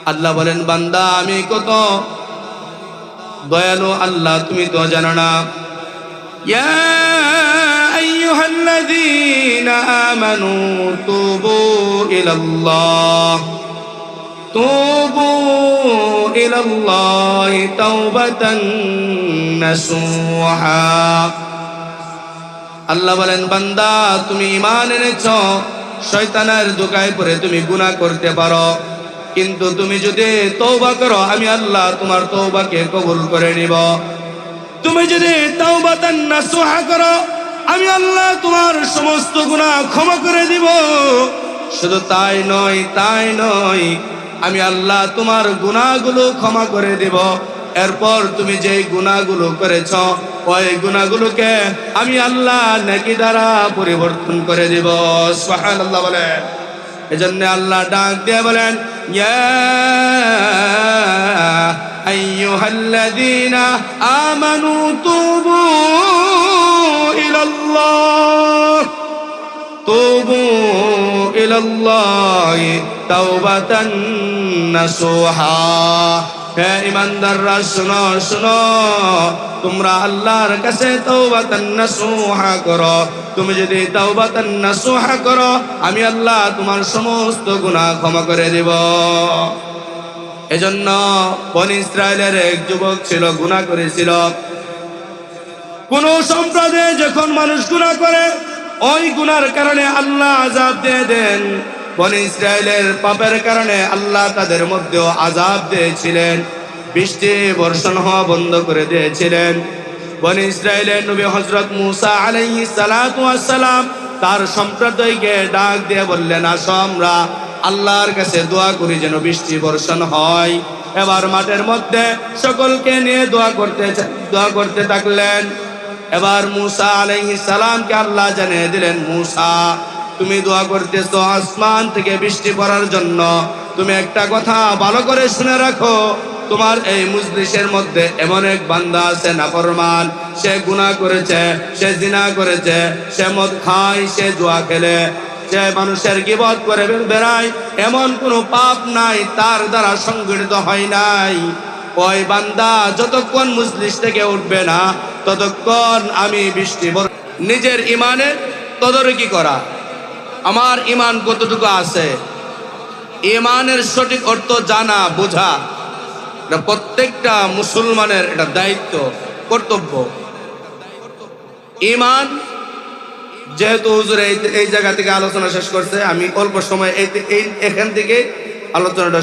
আল্লাহ বলেন, বান্দা আমি কত দয়ালু আল্লাহ তুমি তো জানো না। ইয়া আইয়ুহাল্লাযীনা আমানু তুবু ইলাল্লাহ তাওবাতান নাসুহা। আল্লাহ বলেন, বান্দা তুমি ঈমান এনেছো, শয়তানের ধোঁকায় পড়ে তুমি গুনাহ করতে পারো, কিন্তু তুমি যদি তওবা করো আমি আল্লাহ তোমার তওবাকে কবুল করে নিব। তুমি যদি তাওবাতান নাসুহা করো আমি আল্লাহ তোমার সমস্ত গুনাহ ক্ষমা করে দিব। শুধু তাই নয়, আমি আল্লাহ তোমার গুনাহগুলো ক্ষমা করে দিব। এরপর তুমি যে গুনাহগুলো করেছ ওই গুনাহগুলোকে আমি আল্লাহ নেকি দ্বারা পরিবর্তন করে দিব। সুবহানাল্লাহ বলেন। এজন্য আল্লাহ ডাক দিয়ে বলেন, ইয়া আইয়ুহাল্লাযীনা আমানু তুবু ইলাল্লাহি তাওবাতান নাসুহা। হে ঈমানদাররা শুনো শুনো, তোমরা আল্লাহর কাছে তাওবাতান নাসুহা করো। তুমি যদি তাওবাতান নাসুহা করো আমি আল্লাহ তোমার সমস্ত গুনাহ ক্ষমা করে দেব। এজন্য বনি ইসরায়েলের এক যুবক ছিল, গুনাহ করেছিল। কোন সম্প্রদায়ে যখন মানুষ গুনাহ করে ওই গুনার কারণে আল্লাহ আযাব দিয়ে দেন। বনি ইসরায়েলের পাপের কারণে আল্লাহ তাদের মধ্যেও আযাব দিয়েছিলেন, বৃষ্টি বর্ষণ হওয়া বন্ধ করে দিয়েছিলেন। বনি ইসরায়েলের নবী হযরত মূসা আলাইহিস সালাতু ওয়াস সালাম তার সম্প্রদায়কে ডাক দিয়ে বললেন, আসো আমরা আল্লাহর কাছে দোয়া করি যেন বৃষ্টি বর্ষণ হয়। এবার মাঠের মধ্যে সকলকে নিয়ে দোয়া করতে থাকলেন। এবার মূসা আলাইহিস সালামকে আল্লাহ জানিয়ে দিলেন, মূসা তুমি দোয়া করতেছো আসমান থেকে বৃষ্টি পড়ার জন্য, তুমি একটা কথা ভালো করে শুনে রাখো, তোমার এই মজলিসের মধ্যে এমন এক বান্দা আছে নাফরমান, সে গুনাহ করেছে, সে জিনা করেছে, সে মদ খায়, সে জুয়া খেলে, সে মানুষের গীবত করে বেড়ায়, এমন কোনো পাপ নাই তার দ্বারা সংগঠিত হয় নাই। ওই বান্দা যতক্ষণ মজলিস থেকে উঠবে না ততক্ষণ আমি বৃষ্টি। নিজের ইমানের তদারকি করা, আমার ইমান কতটুকু আছে, ইমানের সঠিক অর্থ জানা বোঝা, এটা প্রত্যেকটা মুসলমানের এটা দায়িত্ব, কর্তব্য। ইমান যেহেতু হুজুর এই জায়গা থেকে আলোচনা শেষ করছে, আমি অল্প সময় এখান থেকে আলোচনাটা